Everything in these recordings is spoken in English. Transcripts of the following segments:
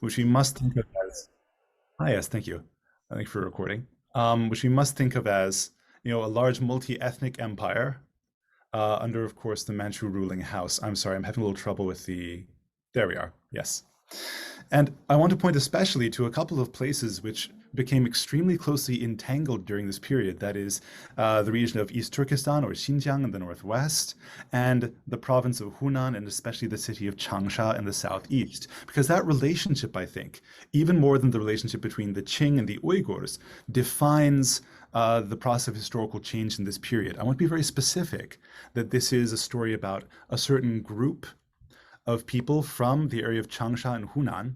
which we must think of as, ah, yes, thank you. Thank you for recording. Which we must think of as, a large multi-ethnic empire under, of course, the Manchu ruling house. I'm sorry, I'm having a little trouble with there we are, yes. And I want to point especially to a couple of places which became extremely closely entangled during this period. That is the region of East Turkestan or Xinjiang in the northwest, and the province of Hunan, and especially the city of Changsha in the southeast. Because that relationship, I think, even more than the relationship between the Qing and the Uyghurs, defines the process of historical change in this period. I want to be very specific that this is a story about a certain group of people from the area of Changsha and Hunan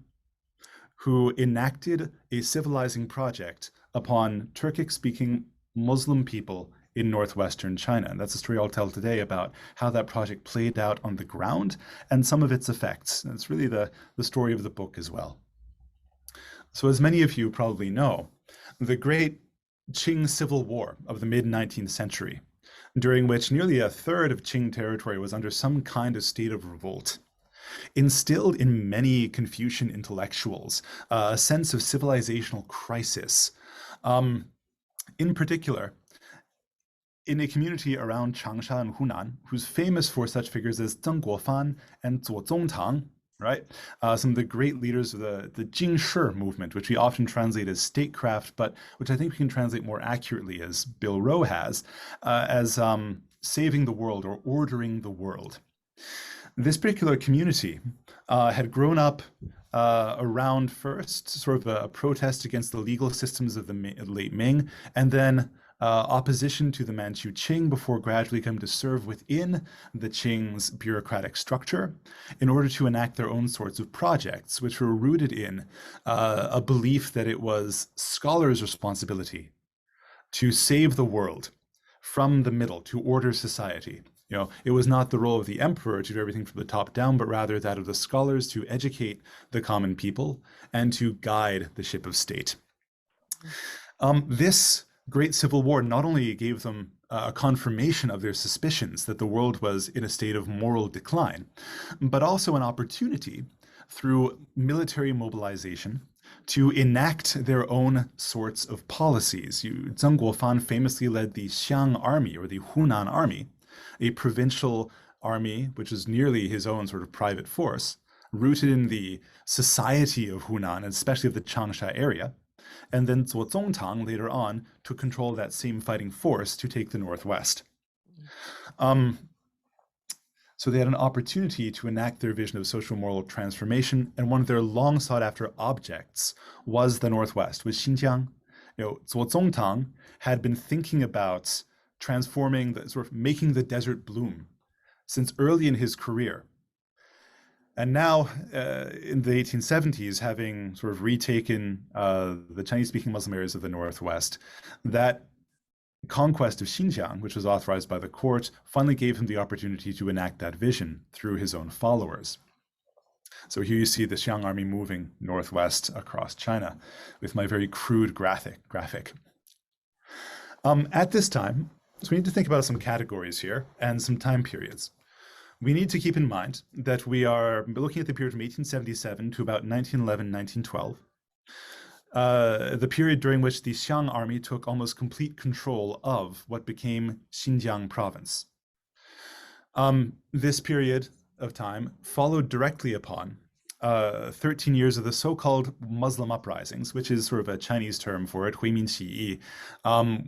who enacted a civilizing project upon Turkic-speaking Muslim people in northwestern China. And that's a story I'll tell today about how that project played out on the ground and some of its effects. And it's really the story of the book as well. So as many of you probably know, the great Qing Civil War of the mid-19th century, during which nearly a third of Qing territory was under some kind of state of revolt, instilled in many Confucian intellectuals a sense of civilizational crisis. In particular, in a community around Changsha and Hunan, who's famous for such figures as Zheng Guofan and Zuo Zongtang, right? Some of the great leaders of the Jingshi movement, which we often translate as statecraft, but which I think we can translate more accurately, as Bill Rowe has, as saving the world or ordering the world. This particular community had grown up around first sort of a protest against the legal systems of the late Ming, and then opposition to the Manchu Qing before gradually coming to serve within the Qing's bureaucratic structure in order to enact their own sorts of projects, which were rooted in a belief that it was scholars' responsibility to save the world from the middle, to order society. It was not the role of the emperor to do everything from the top down, but rather that of the scholars to educate the common people and to guide the ship of state. This great civil war not only gave them a confirmation of their suspicions that the world was in a state of moral decline, but also an opportunity through military mobilization to enact their own sorts of policies. Zheng Guofan famously led the Xiang army, or the Hunan army, a provincial army, which is nearly his own sort of private force, rooted in the society of Hunan, and especially of the Changsha area. And then Zuo Zongtang later on took control of that same fighting force to take the northwest. So they had an opportunity to enact their vision of social moral transformation, and one of their long sought after objects was the northwest, was Xinjiang. Zuo Zongtang had been thinking about transforming, sort of making the desert bloom since early in his career. And now in the 1870s, having sort of retaken the Chinese-speaking Muslim areas of the Northwest, that conquest of Xinjiang, which was authorized by the court, finally gave him the opportunity to enact that vision through his own followers. So here you see the Xiang army moving northwest across China with my very crude graphic. At this time, so we need to think about some categories here and some time periods. We need to keep in mind that we are looking at the period from 1877 to about 1911, 1912, the period during which the Xiang army took almost complete control of what became Xinjiang province. This period of time followed directly upon 13 years of the so-called Muslim uprisings, which is sort of a Chinese term for it, 回民起义.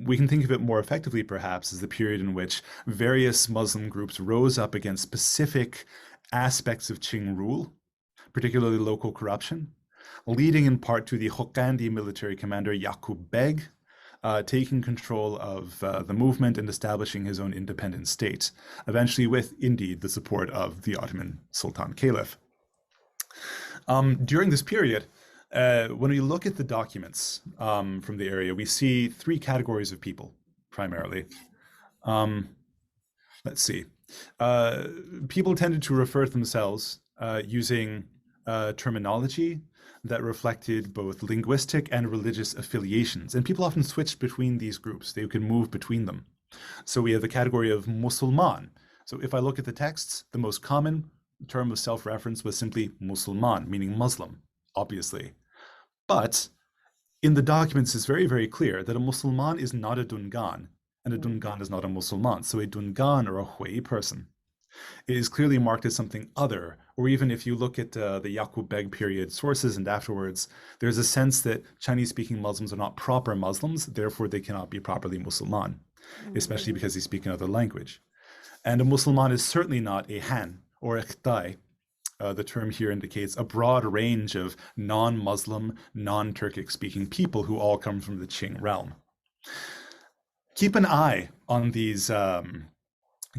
We can think of it more effectively, perhaps, as the period in which various Muslim groups rose up against specific aspects of Qing rule, particularly local corruption, leading in part to the Hokkandi military commander Yaqub Beg taking control of the movement and establishing his own independent state, eventually with, indeed, the support of the Ottoman Sultan Caliph. During this period, when we look at the documents from the area, we see three categories of people, primarily. Let's see. People tended to refer to themselves using terminology that reflected both linguistic and religious affiliations. And people often switched between these groups. They could move between them. So we have the category of Musulman. So if I look at the texts, the most common term of self-reference was simply Musulman, meaning Muslim. obviously. But in the documents, it's very, very clear that a Musulman is not a Dungan, and a Dungan is not a Musulman. So a Dungan or a Hui person is clearly marked as something other, or even if you look at the Yaqub Beg period sources and afterwards, there's a sense that Chinese-speaking Muslims are not proper Muslims, therefore they cannot be properly Musulman, especially because they speak another language. And a Musulman is certainly not a Han or a Khtai. The term here indicates a broad range of non-Muslim, non-Turkic speaking people who all come from the Qing realm. Keep an eye on these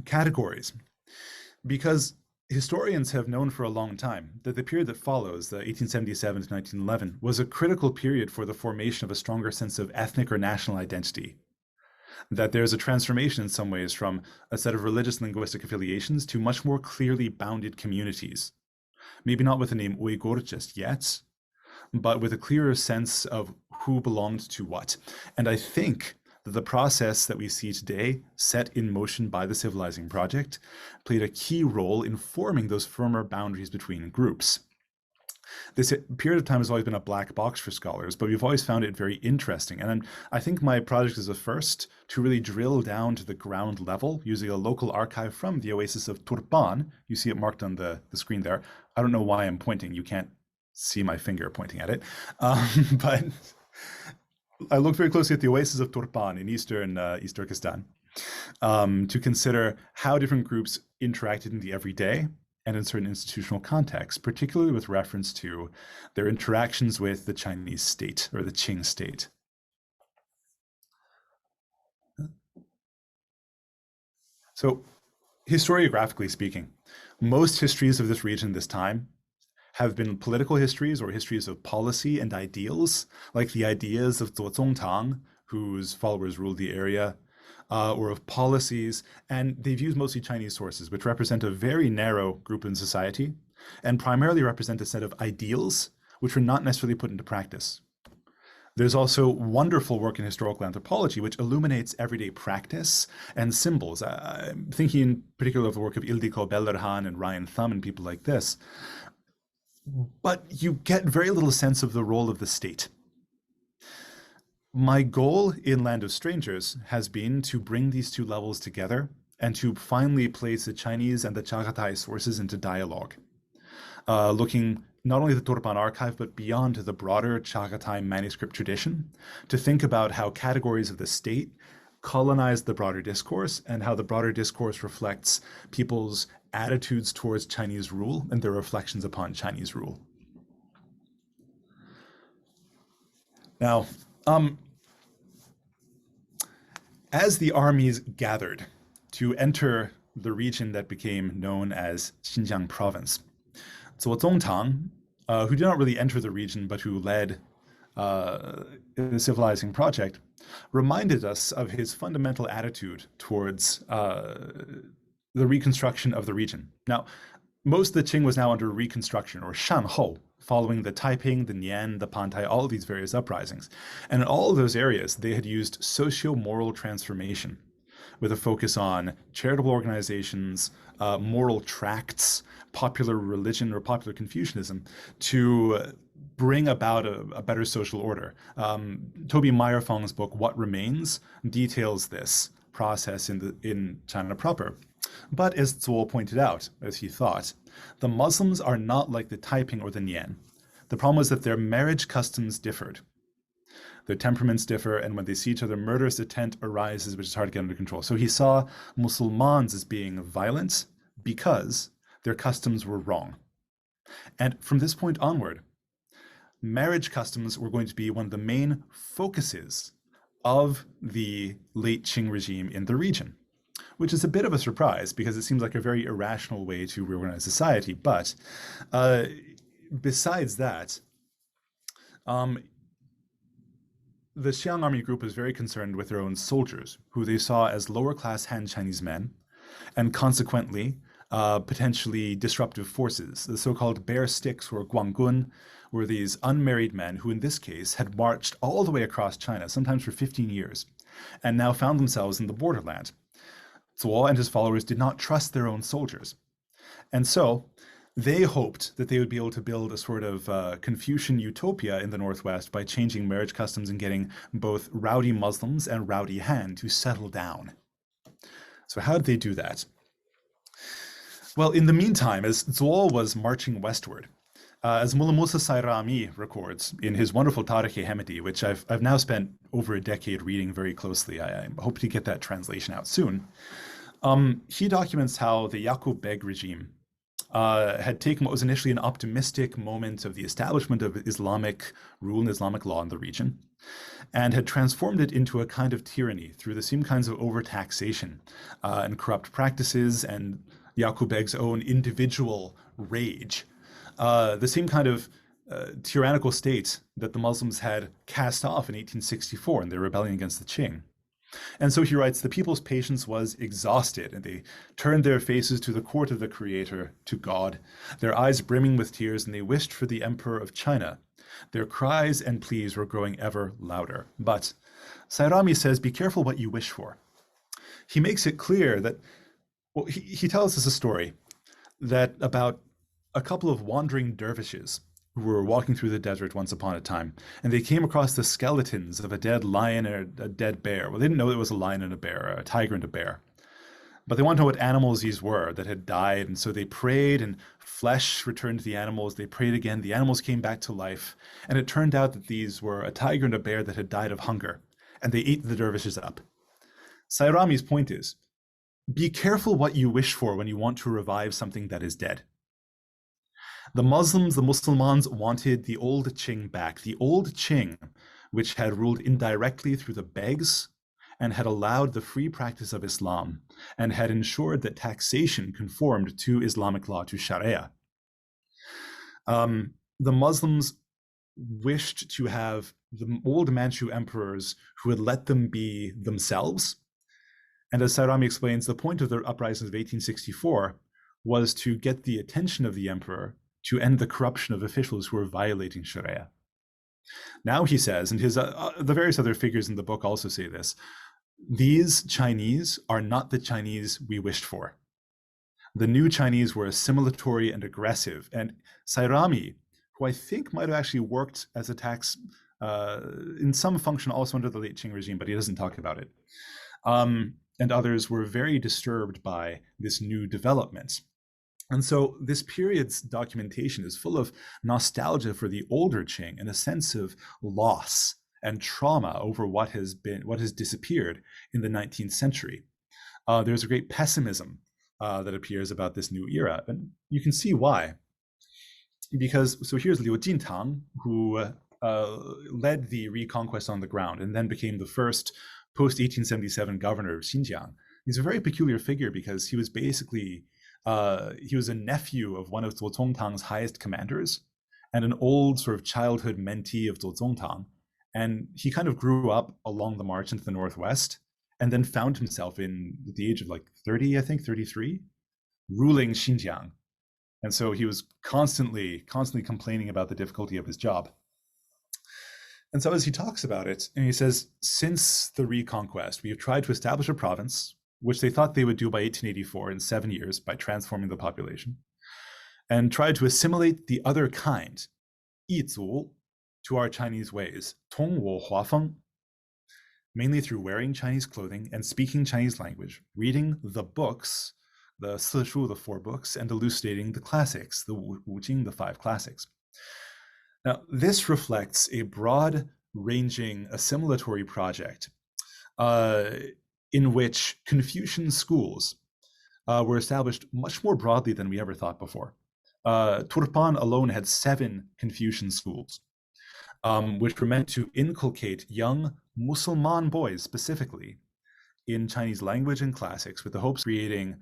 categories, because historians have known for a long time that the period that follows, the 1877 to 1911, was a critical period for the formation of a stronger sense of ethnic or national identity. That there's a transformation in some ways from a set of religious linguistic affiliations to much more clearly bounded communities. Maybe not with the name Uyghur just yet, but with a clearer sense of who belonged to what. And I think that the process that we see today, set in motion by the Civilizing project, played a key role in forming those firmer boundaries between groups. This period of time has always been a black box for scholars, but we've always found it very interesting. And I think my project is the first to really drill down to the ground level using a local archive from the oasis of Turpan. You see it marked on the screen there. I don't know why I'm pointing. You can't see my finger pointing at it. But I looked very closely at the oasis of Turpan in East Turkestan to consider how different groups interacted in the everyday and in certain institutional contexts, particularly with reference to their interactions with the Chinese state or the Qing state. So, historiographically speaking, most histories of this region this time have been political histories or histories of policy and ideals, like the ideas of Zuozong Tang, whose followers ruled the area, or of policies, and they've used mostly Chinese sources, which represent a very narrow group in society, and primarily represent a set of ideals, which were not necessarily put into practice. There's also wonderful work in historical anthropology, which illuminates everyday practice and symbols. I'm thinking in particular of the work of Ildiko Bellerhan and Ryan Thum and people like this. But you get very little sense of the role of the state. My goal in Land of Strangers has been to bring these two levels together and to finally place the Chinese and the Chaghatay sources into dialogue, looking not only at the Turpan archive, but beyond to the broader Chaghatay manuscript tradition, to think about how categories of the state colonize the broader discourse and how the broader discourse reflects people's attitudes towards Chinese rule and their reflections upon Chinese rule. Now, as the armies gathered to enter the region that became known as Xinjiang province, Zuozong Tang, who did not really enter the region, but who led the Civilizing project, reminded us of his fundamental attitude towards the reconstruction of the region. Now, most of the Qing was now under reconstruction, or Shanhou, following the Taiping, the Nian, the Pantai, all of these various uprisings. And in all of those areas, they had used socio-moral transformation with a focus on charitable organizations, moral tracts, popular religion or popular Confucianism to bring about a better social order. Toby Meyerfong's book, What Remains, details this process in China proper. But as Zuo pointed out, as he thought, the Muslims are not like the Taiping or the Nian. The problem was that their marriage customs differed. Their temperaments differ, and when they see each other, murderous intent arises, which is hard to get under control. So he saw Musulmans as being violent because their customs were wrong. And from this point onward, marriage customs were going to be one of the main focuses of the late Qing regime in the region, which is a bit of a surprise because it seems like a very irrational way to reorganize society. But besides that, the Xiang army group was very concerned with their own soldiers, who they saw as lower-class Han Chinese men, and consequently potentially disruptive forces. The so-called bear sticks, or guanggun, were these unmarried men who in this case had marched all the way across China, sometimes for 15 years, and now found themselves in the borderland. Zuo and his followers did not trust their own soldiers. And so They hoped that they would be able to build a sort of Confucian utopia in the Northwest by changing marriage customs and getting both rowdy Muslims and rowdy Han to settle down. So how did they do that? Well, in the meantime, as Zuo was marching westward, as Mullah Mūsa Sayrāmī records in his wonderful Tārīkh-i Ḥamīdī, which I've now spent over a decade reading very closely. I hope to get that translation out soon. He documents how the Yaqub Beg regime had taken what was initially an optimistic moment of the establishment of Islamic rule and Islamic law in the region, and had transformed it into a kind of tyranny through the same kinds of overtaxation and corrupt practices and Yaqub Beg's own individual rage. The same kind of tyrannical state that the Muslims had cast off in 1864 in their rebellion against the Qing. And so he writes, the people's patience was exhausted, and they turned their faces to the court of the Creator, to God, their eyes brimming with tears, and they wished for the Emperor of China. Their cries and pleas were growing ever louder. But Sayrāmī says, be careful what you wish for. He makes it clear that, well, he tells us a story that about a couple of wandering dervishes who were walking through the desert once upon a time, and they came across the skeletons of a dead lion and a dead bear. Well, they didn't know it was a lion and a bear, a tiger and a bear. But they wanted to know what animals these were that had died, and so they prayed, and flesh returned to the animals. They prayed again. The animals came back to life, and it turned out that these were a tiger and a bear that had died of hunger, and they ate the dervishes up. Sayrāmī's point is, be careful what you wish for when you want to revive something that is dead. The Muslims, the Muslimans, wanted the old Qing back, the old Qing, which had ruled indirectly through the begs and had allowed the free practice of Islam and had ensured that taxation conformed to Islamic law, to Sharia. The Muslims wished to have the old Manchu emperors who would let them be themselves. And as Sayrāmī explains, the point of the uprisings of 1864 was to get the attention of the emperor to end the corruption of officials who were violating Sharia. Now he says, and the various other figures in the book also say this, these Chinese are not the Chinese we wished for. The new Chinese were assimilatory and aggressive. And Sayrāmī, who I think might have actually worked as a tax in some function also under the late Qing regime, but he doesn't talk about it, and others were very disturbed by this new development. And so this period's documentation is full of nostalgia for the older Qing and a sense of loss and trauma over what has disappeared in the 19th century. There's a great pessimism that appears about this new era, and you can see why. Because, so here's Liu Jintang, who led the reconquest on the ground and then became the first post-1877 governor of Xinjiang. He's a very peculiar figure because he was basically he was a nephew of one of Zhuozongtang's highest commanders and an old sort of childhood mentee of Zhuozongtang. And he kind of grew up along the march into the Northwest and then found himself in the age of like 30, I think 33, ruling Xinjiang. And so he was constantly complaining about the difficulty of his job. And so as he talks about it, and he says, since the reconquest, we have tried to establish a province, which they thought they would do by 1884 in 7 years by transforming the population, and tried to assimilate the other kind, 异族, to our Chinese ways, 同我华风, mainly through wearing Chinese clothing and speaking Chinese language, reading the books, the 四书, the 4 books, and elucidating the classics, the Wujing, the 5 classics. Now, this reflects a broad-ranging assimilatory project in which Confucian schools were established much more broadly than we ever thought before. Turpan alone had 7 Confucian schools, which were meant to inculcate young Muslim boys specifically in Chinese language and classics with the hopes of creating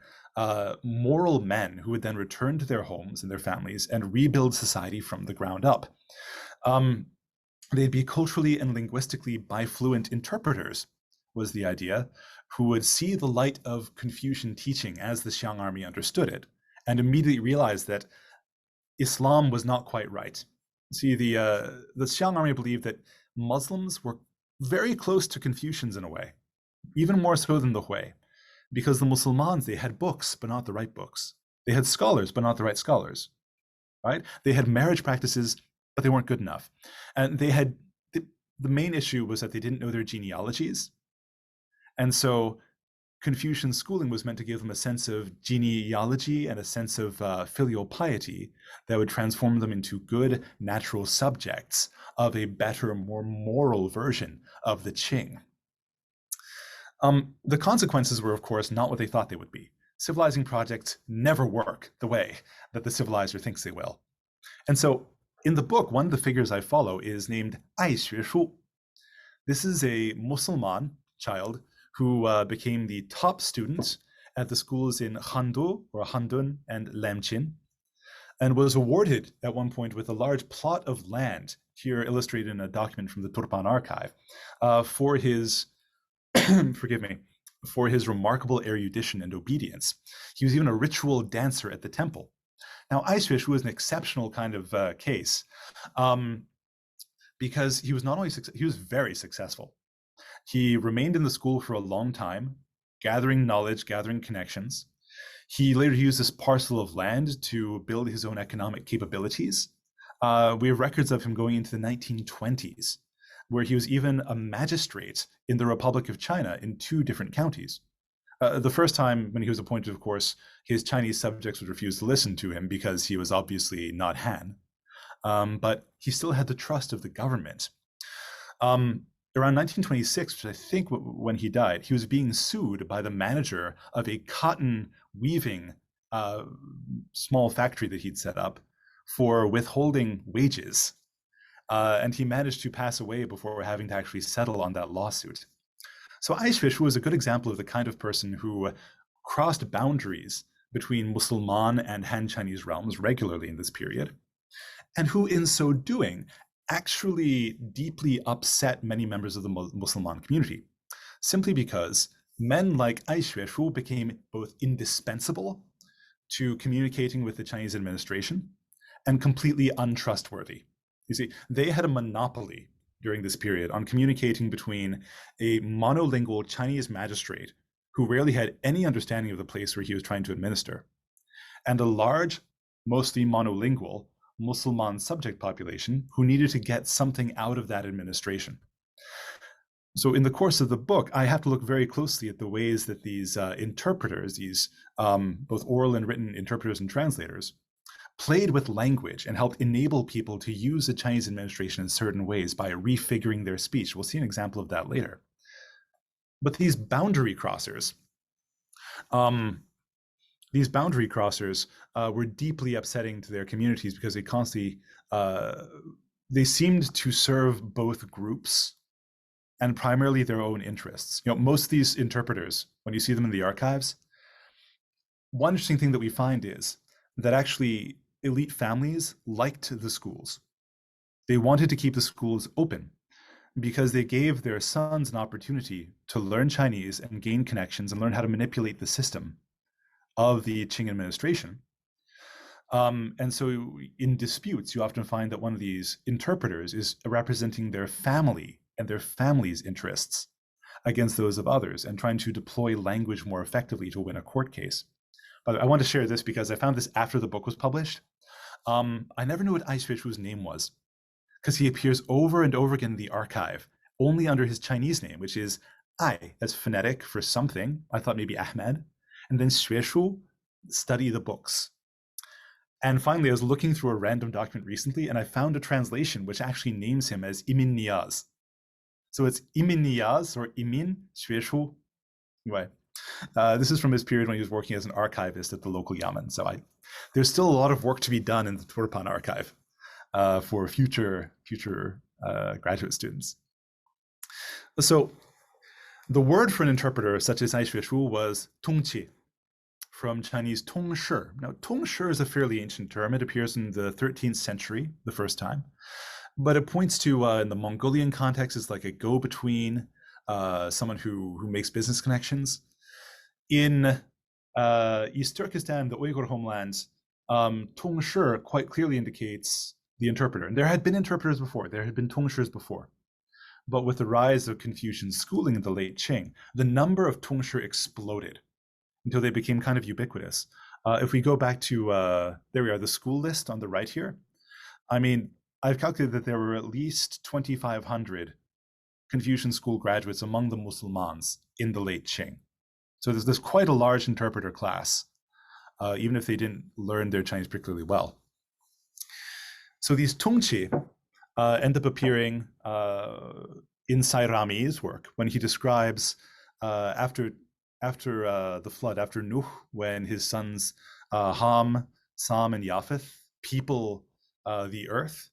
moral men who would then return to their homes and their families and rebuild society from the ground up. They'd be culturally and linguistically bifluent interpreters, was the idea, who would see the light of Confucian teaching as the Xiang army understood it, and immediately realize that Islam was not quite right. See, the Xiang army believed that Muslims were very close to Confucians in a way, even more so than the Hui, because the Muslimans, they had books, but not the right books. They had scholars, but not the right scholars. right? They had marriage practices, but they weren't good enough. And they had, the main issue was that they didn't know their genealogies. And so Confucian schooling was meant to give them a sense of genealogy and a sense of filial piety that would transform them into good natural subjects of a better, more moral version of the Qing. The consequences were, of course, not what they thought they would be. Civilizing projects never work the way that the civilizer thinks they will. And so in the book, one of the figures I follow is named Ai Xueshu. This is a Muslim child who became the top student at the schools in Handu or Handun and Lemchin, and was awarded at one point with a large plot of land, here illustrated in a document from the Turpan archive, for his, forgive me, for his remarkable erudition and obedience. He was even a ritual dancer at the temple. Now, Ai Xueshu was an exceptional kind of case because he was not only he was very successful. He remained in the school for a long time, gathering knowledge, gathering connections. He later used this parcel of land to build his own economic capabilities. We have records of him going into the 1920s, where he was even a magistrate in the Republic of China in 2 different counties. The first time when he was appointed, of course, his Chinese subjects would refuse to listen to him because he was obviously not Han. But he still had the trust of the government. Around 1926, which I think when he died, he was being sued by the manager of a cotton weaving small factory that he'd set up for withholding wages. And he managed to pass away before having to actually settle on that lawsuit. So Ai Xueshu was a good example of the kind of person who crossed boundaries between Muslim and Han Chinese realms regularly in this period, and who in so doing actually deeply upset many members of the Muslim community, simply because men like Ai Xueshu became both indispensable to communicating with the Chinese administration and completely untrustworthy. You see, they had a monopoly during this period on communicating between a monolingual Chinese magistrate who rarely had any understanding of the place where he was trying to administer, and a large, mostly monolingual Muslim subject population who needed to get something out of that administration. So in the course of the book, I have to look very closely at the ways that these interpreters, these both oral and written interpreters and translators, played with language and helped enable people to use the Chinese administration in certain ways by refiguring their speech. We'll see an example of that later. But these boundary crossers, were deeply upsetting to their communities because they constantly, they seemed to serve both groups and primarily their own interests. You know, most of these interpreters, when you see them in the archives, one interesting thing that we find is that actually elite families liked the schools. They wanted to keep the schools open because they gave their sons an opportunity to learn Chinese and gain connections and learn how to manipulate the system of the Qing administration. And so in disputes, you often find that one of these interpreters is representing their family and their family's interests against those of others and trying to deploy language more effectively to win a court case. But I want to share this because I found this after the book was published. I never knew what Ai Xueshu's name was because he appears over and over again in the archive, only under his Chinese name, which is Ai, as phonetic for something. I thought maybe Ahmed. And then Xueshu, study the books. And finally, I was looking through a random document recently, and I found a translation which actually names him as Imin Niyaz. So it's Imin Niyaz or Imin Xueshu. Anyway, this is from his period when he was working as an archivist at the local yamen. So there's still a lot of work to be done in the Turpan archive for future graduate students. So the word for an interpreter such as Ai Xueshu was Tongshi, from Chinese Tongshi. Now, Tongshi is a fairly ancient term. It appears in the 13th century, the first time, but it points to, in the Mongolian context, is like a go-between, someone who makes business connections. In East Turkestan, the Uyghur homelands, Tongshi quite clearly indicates the interpreter. And there had been interpreters before. There had been Tongshis before. But with the rise of Confucian schooling in the late Qing, the number of Tongshi exploded until they became kind of ubiquitous. If we go back to, there we are, the school list on the right here. I mean, I've calculated that there were at least 2,500 Confucian school graduates among the Muslimans in the late Qing. So there's quite a large interpreter class, even if they didn't learn their Chinese particularly well. So these Tongshi end up appearing in Sayrāmī's work when he describes after the flood, after Nuh, when his sons Ham, Sam, and Japheth people the earth.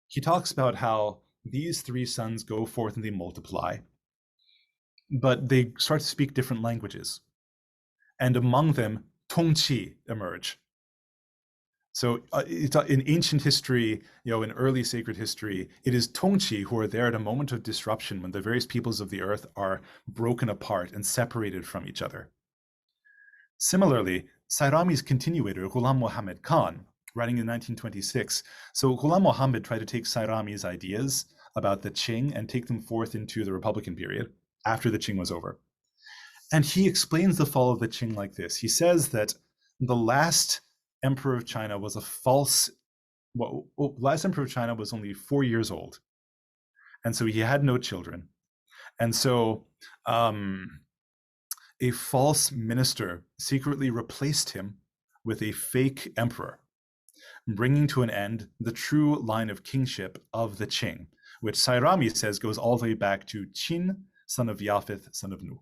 He talks about how these three sons go forth and they multiply, but they start to speak different languages. And among them, Tongshi emerge. So in ancient history, in early sacred history, it is Tongshi who are there at a moment of disruption when the various peoples of the earth are broken apart and separated from each other. Similarly, Sayrāmī's continuator, Ghulam Muhammad Khan, writing in 1926. So Ghulam Muhammad tried to take Sayrāmī's ideas about the Qing and take them forth into the Republican period after the Qing was over. And he explains the fall of the Qing like this. He says that the last emperor of China was a false, last emperor of China was only 4 years old. And so he had no children. And so a false minister secretly replaced him with a fake emperor, bringing to an end the true line of kingship of the Qing, which Sayrāmī says goes all the way back to Qin, son of Japheth, son of Nuh.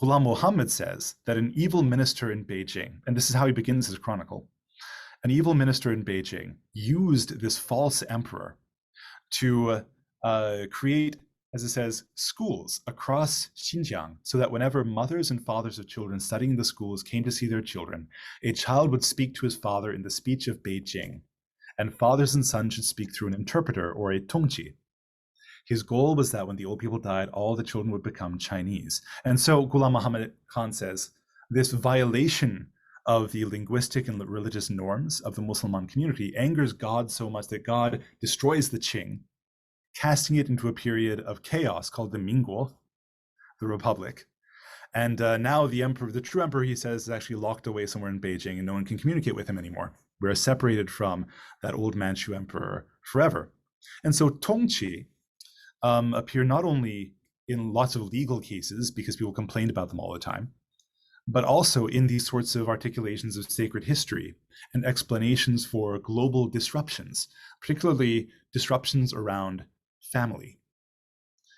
Ghulam Muhammad says that an evil minister in Beijing, and this is how he begins his chronicle, an evil minister in Beijing used this false emperor to create, as it says, schools across Xinjiang, so that whenever mothers and fathers of children studying the schools came to see their children, a child would speak to his father in the speech of Beijing, and fathers and sons should speak through an interpreter or a Tongshi. His goal was that when the old people died, all the children would become Chinese. And so Ghulam Muhammad Khan says, this violation of the linguistic and religious norms of the Muslim community angers God so much that God destroys the Qing, casting it into a period of chaos called the Mingguo, the Republic. And now the emperor, the true emperor, he says, is actually locked away somewhere in Beijing and no one can communicate with him anymore. We're separated from that old Manchu emperor forever. And so Tongshi appear not only in lots of legal cases because people complained about them all the time, but also in these sorts of articulations of sacred history and explanations for global disruptions, particularly disruptions around family.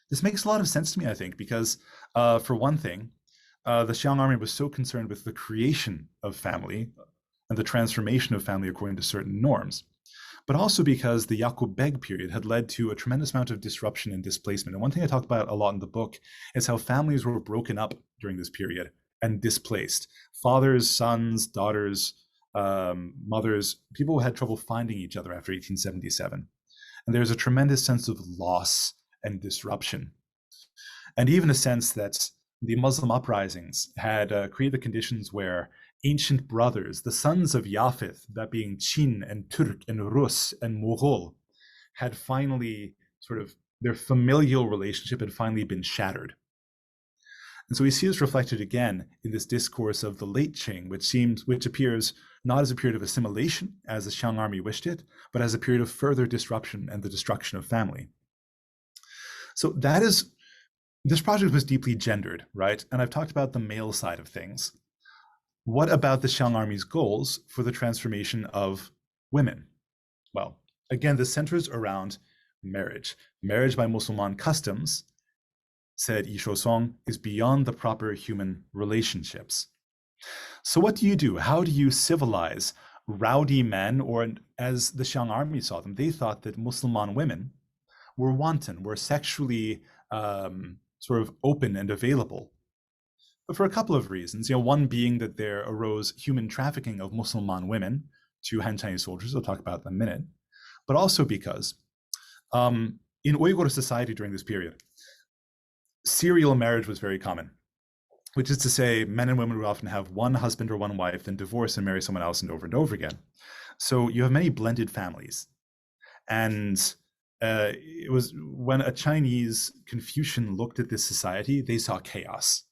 This makes a lot of sense to me, I think, because for one thing, the Xiang army was so concerned with the creation of family and the transformation of family according to certain norms, but also because the Yaqub Beg period had led to a tremendous amount of disruption and displacement. And one thing I talk about a lot in the book is how families were broken up during this period and displaced. Fathers, sons, daughters, mothers, people had trouble finding each other after 1877. And there's a tremendous sense of loss and disruption. And even a sense that the Muslim uprisings had created the conditions where ancient brothers, the sons of Japheth, that being Qin and Turk and Rus and Mughal, had finally their familial relationship had finally been shattered. And so we see this reflected again in this discourse of the late Qing, which appears not as a period of assimilation, as the Xiang army wished it, but as a period of further disruption and the destruction of family. So this project was deeply gendered, right? And I've talked about the male side of things. What about the Xiang army's goals for the transformation of women? Well, again, this centers around marriage. Marriage by Muslim customs, said Yi Shuosong, is beyond the proper human relationships. So what do you do? How do you civilize rowdy men, or as the Xiang army saw them, they thought that Muslim women were wanton, were sexually open and available. But for a couple of reasons, one being that there arose human trafficking of Muslim women to Han Chinese soldiers, I'll talk about in a minute, but also because in Uyghur society during this period, serial marriage was very common, which is to say men and women would often have one husband or one wife, then divorce and marry someone else and over again. So you have many blended families. And it was when a Chinese Confucian looked at this society, they saw chaos.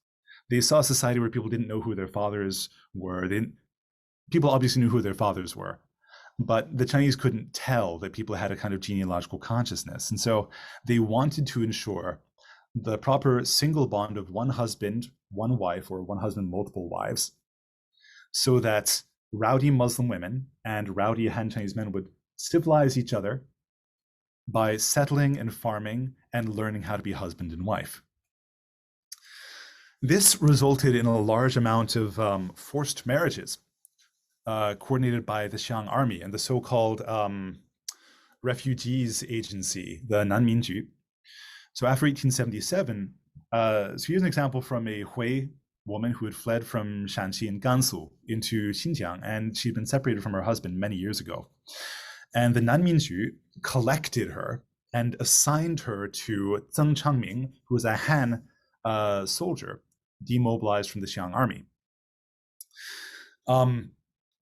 They saw a society where people didn't know who their fathers were. People obviously knew who their fathers were, but the Chinese couldn't tell that people had a kind of genealogical consciousness. And so they wanted to ensure the proper single bond of one husband, one wife, or one husband, multiple wives, so that rowdy Muslim women and rowdy Han Chinese men would civilize each other by settling and farming and learning how to be husband and wife. This resulted in a large amount of forced marriages coordinated by the Xiang army and the so-called refugees agency, the Nanminju. So after 1877, so here's an example from a Hui woman who had fled from Shanxi and Gansu into Xinjiang, and she'd been separated from her husband many years ago. And the Nanminju collected her and assigned her to Zheng Changming, who was a Han soldier demobilized from the Xiang army.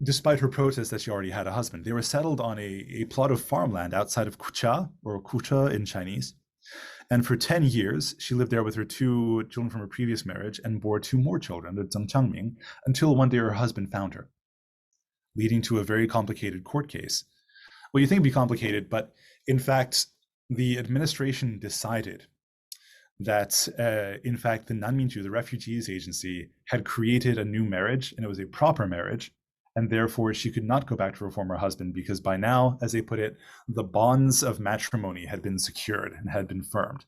Despite her protest that she already had a husband, they were settled on a plot of farmland outside of Kucha, or Kucha in Chinese. And for 10 years, she lived there with her 2 children from her previous marriage and bore 2 more children, the Zheng Changming, until one day her husband found her, leading to a very complicated court case. Well, you think it'd be complicated, but in fact, the administration decided that, in fact, the Nanminju, the refugees agency, had created a new marriage, and it was a proper marriage, and therefore she could not go back to her former husband because by now, as they put it, the bonds of matrimony had been secured and had been firmed.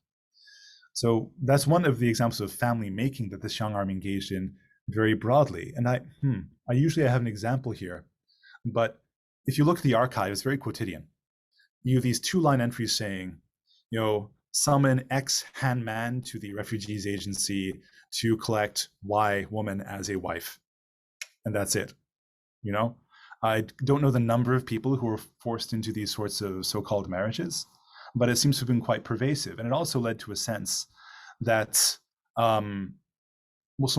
So that's one of the examples of family making that the Xiang army engaged in very broadly. And I usually have an example here, but if you look at the archive, it's very quotidian. You have these 2-line entries saying, summon X Han man to the refugees agency to collect Y woman as a wife. And that's it. I don't know the number of people who were forced into these sorts of so-called marriages, but it seems to have been quite pervasive. And it also led to a sense that Muslim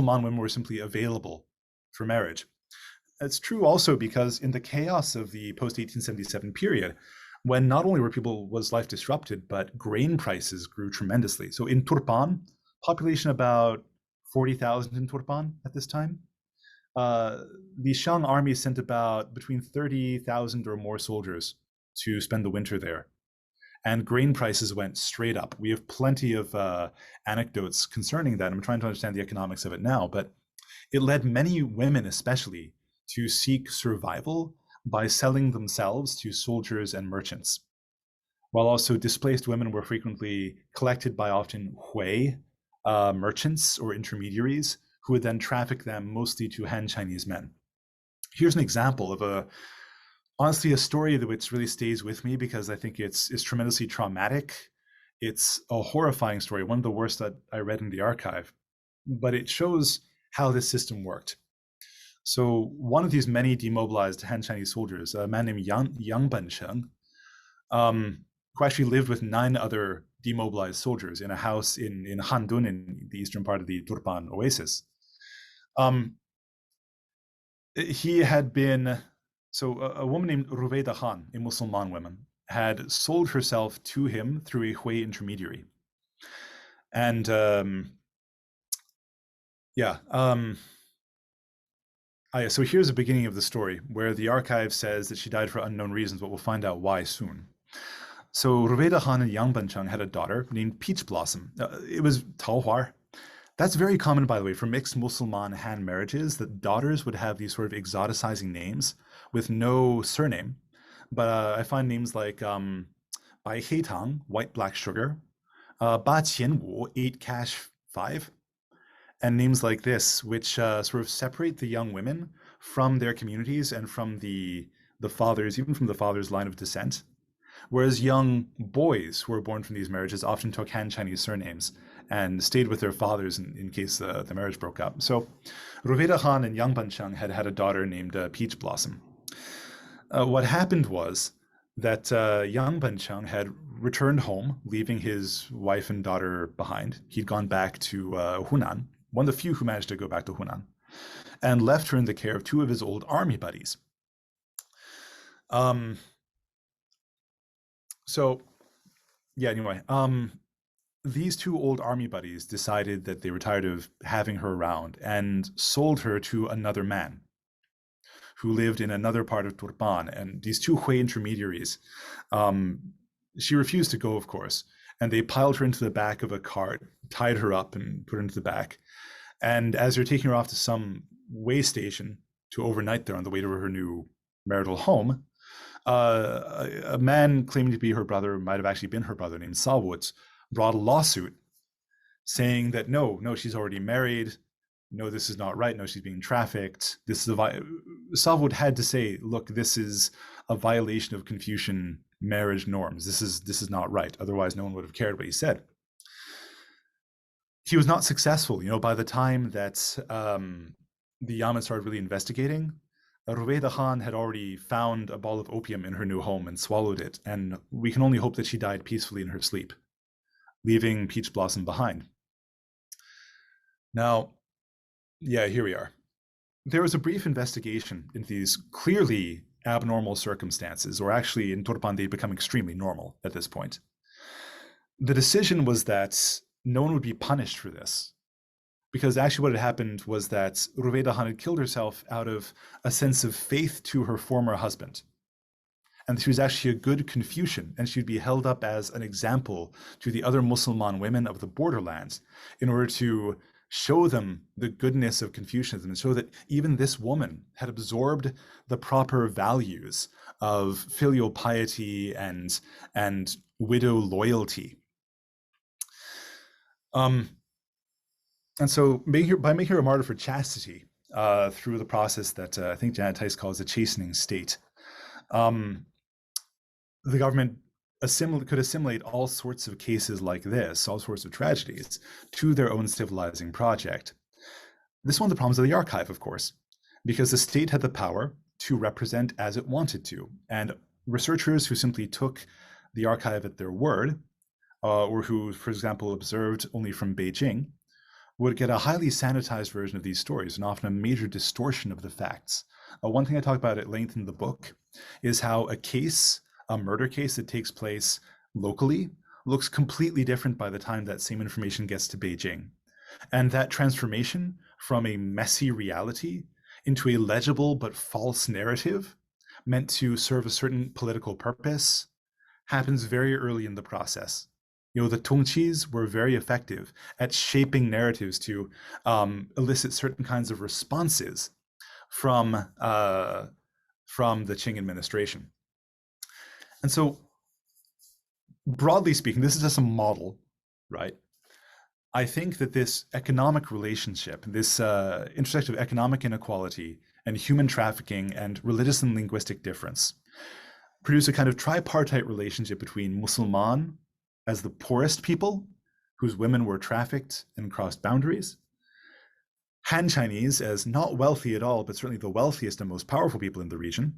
women were simply available for marriage. It's true also because in the chaos of the post-1877 period, when not only was life disrupted, but grain prices grew tremendously. So in Turpan, population about 40,000 in Turpan at this time, the Xiang army sent about between 30,000 or more soldiers to spend the winter there. And grain prices went straight up. We have plenty of anecdotes concerning that. I'm trying to understand the economics of it now, but it led many women especially to seek survival by selling themselves to soldiers and merchants, while also displaced women were frequently collected by often Hui merchants or intermediaries who would then traffic them mostly to Han Chinese men. Here's an example of honestly a story which really stays with me because I think it's tremendously traumatic. It's a horrifying story, one of the worst that I read in the archive, but it shows how this system worked. So one of these many demobilized Han Chinese soldiers, a man named Yang Bencheng, who actually lived with 9 other demobilized soldiers in a house in Handun in the eastern part of the Turpan oasis. He had been, a woman named Ruveida Khan, a Muslim woman, had sold herself to him through a Hui intermediary. And so here's the beginning of the story, where the archive says that she died for unknown reasons, but we'll find out why soon. So Ruveida Khan and Yang Bencheng had a daughter named Peach Blossom. It was Taohuar. That's very common, by the way, for mixed Muslim Han marriages, that daughters would have these sort of exoticizing names with no surname. But I find names like Bai Hei Tang, white black sugar, Ba Qian Wu, 8 cash 5, and names like this, which sort of separate the young women from their communities and from the fathers, even from the father's line of descent. Whereas young boys who were born from these marriages often took Han Chinese surnames and stayed with their fathers in case the marriage broke up. So Ruveida Khan and Yang Bencheng had a daughter named Peach Blossom. What happened was that Yang Bencheng had returned home, leaving his wife and daughter behind. He'd gone back to Hunan, one of the few who managed to go back to Hunan, and left her in the care of 2 of his old army buddies. these two old army buddies decided that they were tired of having her around and sold her to another man who lived in another part of Turpan. And these two Hui intermediaries, she refused to go, of course, and they piled her into the back of a cart, tied her up and put her into the back. And as they're taking her off to some way station to overnight there on the way to her new marital home, a man claiming to be her brother, might have actually been her brother, named Sawut, brought a lawsuit saying that no, she's already married. No, this is not right. No, she's being trafficked. This is Sawut had to say, look, this is a violation of Confucian marriage norms. This is not right. Otherwise, no one would have cared what he said. He was not successful. By the time that the Yamen started really investigating, Ruveda Khan had already found a ball of opium in her new home and swallowed it, and we can only hope that she died peacefully in her sleep, leaving Peach Blossom behind. Now, yeah, here we are. There was a brief investigation into these clearly abnormal circumstances, or actually in Turpan they'd become extremely normal at this point. The decision was that no one would be punished for this, because actually what had happened was that Ruveda Khan had killed herself out of a sense of faith to her former husband. And she was actually a good Confucian, and she'd be held up as an example to the other Muslim women of the borderlands in order to show them the goodness of Confucianism and show that even this woman had absorbed the proper values of filial piety and widow loyalty. And so by making her a martyr for chastity through the process that I think Janet Tice calls the chastening state, the government could assimilate all sorts of cases like this, all sorts of tragedies, to their own civilizing project. This is one of the problems of the archive, of course, because the state had the power to represent as it wanted to, and researchers who simply took the archive at their word, or who, for example, observed only from Beijing, would get a highly sanitized version of these stories and often a major distortion of the facts. One thing I talk about at length in the book is how a murder case that takes place locally looks completely different by the time that same information gets to Beijing. And that transformation from a messy reality into a legible but false narrative meant to serve a certain political purpose happens very early in the process. The Tongshis were very effective at shaping narratives to elicit certain kinds of responses from the Qing administration. And so, broadly speaking, this is just a model, right? I think that this economic relationship, this intersection of economic inequality and human trafficking and religious and linguistic difference, produce a kind of tripartite relationship between Musliman as the poorest people, whose women were trafficked and crossed boundaries, Han Chinese as not wealthy at all, but certainly the wealthiest and most powerful people in the region,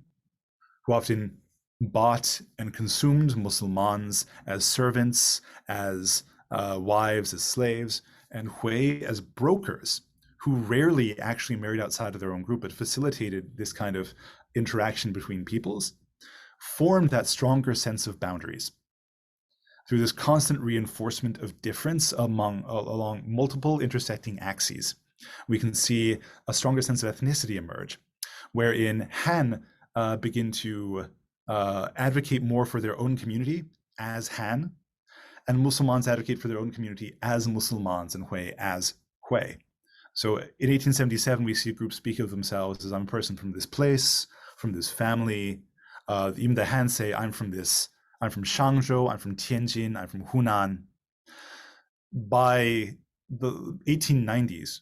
who often bought and consumed Muslimans as servants, as wives, as slaves, and Hui as brokers, who rarely actually married outside of their own group, but facilitated this kind of interaction between peoples, formed that stronger sense of boundaries through this constant reinforcement of difference along multiple intersecting axes. We can see a stronger sense of ethnicity emerge, wherein Han begin to advocate more for their own community as Han, and Muslimans advocate for their own community as Muslimans, and Hui as Hui. So in 1877, we see a group speak of themselves as, I'm a person from this place, from this family. Even the Han say, I'm from Shangzhou, I'm from Tianjin, I'm from Hunan. By the 1890s,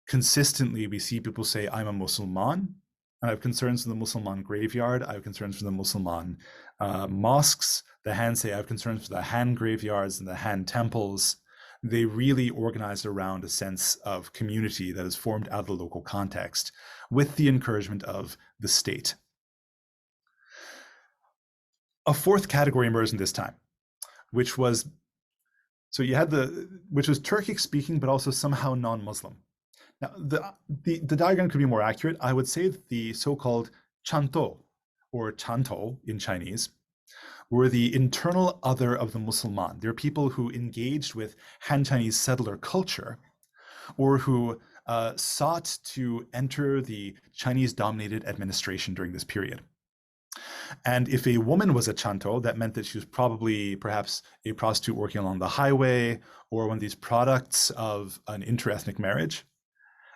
consistently we see people say, I'm a Musliman, and I have concerns for the Musliman graveyard, I have concerns for the Musliman mosques. The Han say, I have concerns for the Han graveyards and the Han temples. They really organized around a sense of community that is formed out of the local context with the encouragement of the state. A fourth category emerged in this time, which was Turkic speaking, but also somehow non-Muslim. Now, the diagram could be more accurate. I would say that the so-called Chanto, or Chantou in Chinese, were the internal other of the Musulman. They're people who engaged with Han Chinese settler culture, or who sought to enter the Chinese-dominated administration during this period. And if a woman was a chanto, that meant that she was probably perhaps a prostitute working along the highway, or one of these products of an interethnic marriage.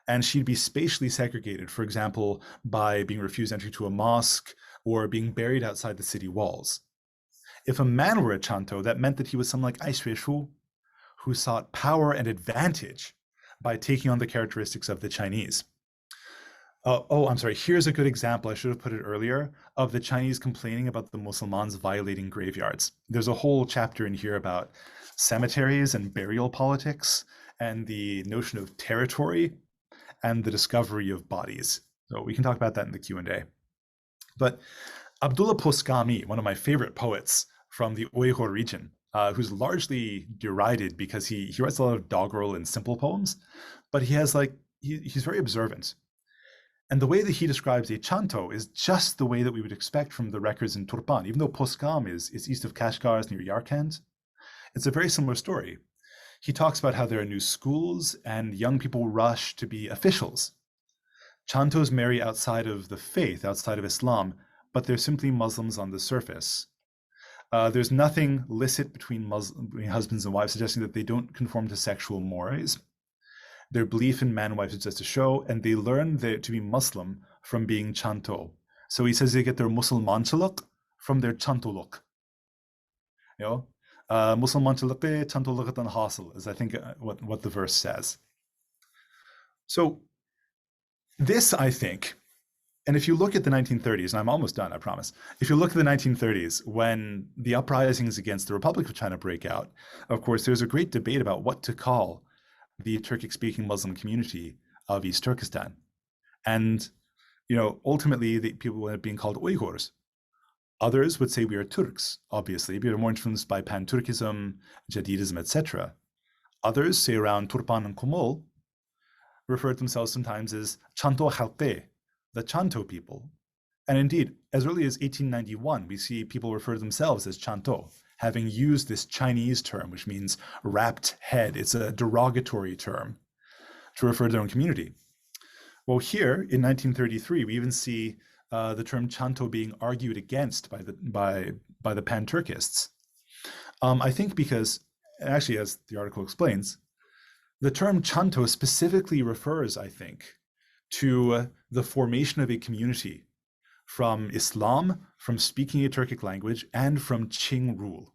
And she'd be spatially segregated, for example, by being refused entry to a mosque or being buried outside the city walls. If a man were a chanto, that meant that he was someone like Aishreshu, who sought power and advantage by taking on the characteristics of the Chinese. I'm sorry, here's a good example, I should have put it earlier, of the Chinese complaining about the Muslimans violating graveyards. There's a whole chapter in here about cemeteries and burial politics and the notion of territory and the discovery of bodies. So we can talk about that in the Q&A. But Abdullah Postami, one of my favorite poets from the Uyghur region, who's largely derided because he writes a lot of doggerel and simple poems, but he has he's very observant. And the way that he describes a chanto is just the way that we would expect from the records in Turpan. Even though Postgam is east of Kashgar, is near Yarkand, it's a very similar story. He talks about how there are new schools and young people rush to be officials. Chantos marry outside of the faith, outside of Islam, but they're simply Muslims on the surface. There's nothing licit between husbands and wives, suggesting that they don't conform to sexual mores. Their belief in man and wife is just a show, and they learn to be Muslim from being chanto. So he says they get their Musulmanchılık from their chantoluk. You know, Musulmanchılıkı chantoluktan hasıl is, I think, what the verse says. So this, I think, and if you look at the 1930s, and I'm almost done, I promise. If you look at the 1930s, when the uprisings against the Republic of China break out, of course, there's a great debate about what to call the Turkic-speaking Muslim community of East Turkestan. And, you know, ultimately, the people end up being called Uyghurs. Others would say we are Turks, obviously, we are more influenced by Pan-Turkism, Jadidism, etc. Others, say around Turpan and Kumul, refer to themselves sometimes as Chanto Halqe, the Chanto people. And indeed, as early as 1891, we see people refer to themselves as Chanto, having used this Chinese term, which means wrapped head. It's a derogatory term to refer to their own community. Well, here in 1933, we even see the term Chanto being argued against by the Pan-Turkists. I think because, actually, as the article explains, the term Chanto specifically refers, I think, to the formation of a community from Islam, from speaking a Turkic language, and from Qing rule.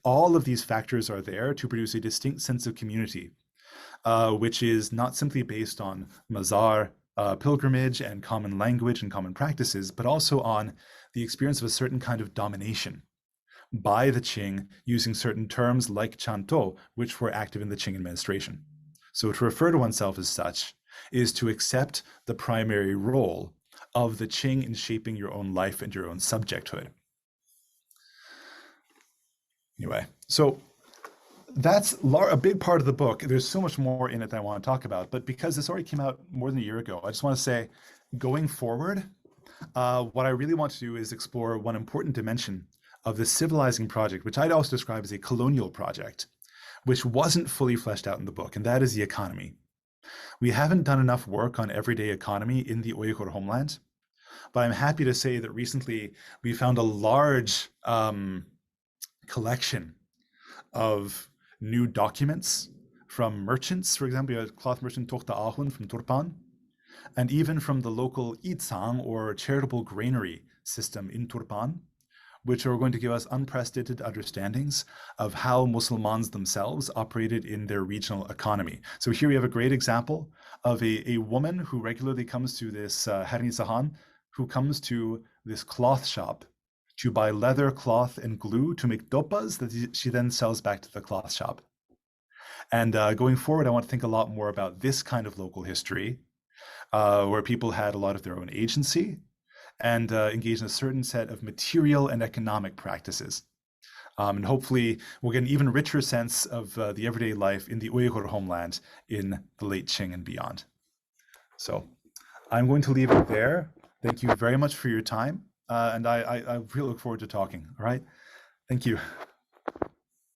All of these factors are there to produce a distinct sense of community, which is not simply based on mazar, pilgrimage, and common language and common practices, but also on the experience of a certain kind of domination by the Qing using certain terms like Chanto, which were active in the Qing administration. So to refer to oneself as such is to accept the primary role of the Qing in shaping your own life and your own subjecthood. Anyway, so that's a big part of the book. There's so much more in it that I want to talk about, but because this already came out more than a year ago, I just want to say, going forward, what I really want to do is explore one important dimension of the Civilizing project, which I'd also describe as a colonial project, which wasn't fully fleshed out in the book, and that is the economy. We haven't done enough work on everyday economy in the Uyghur homeland, but I'm happy to say that recently we found a large collection of new documents from merchants. For example, we had cloth merchant Tokhta Ahun from Turpan, and even from the local Itsang, or charitable granary system in Turpan, which are going to give us unprecedented understandings of how Muslimans themselves operated in their regional economy. So here we have a great example of a woman who regularly comes to this Harni Sahan, who comes to this cloth shop to buy leather, cloth, and glue to make dopas that she then sells back to the cloth shop. And going forward, I want to think a lot more about this kind of local history, where people had a lot of their own agency and engaged in a certain set of material and economic practices. And hopefully we'll get an even richer sense of the everyday life in the Uyghur homeland in the late Qing and beyond. So I'm going to leave it there. Thank you very much for your time. and I really look forward to talking. All right. Thank you.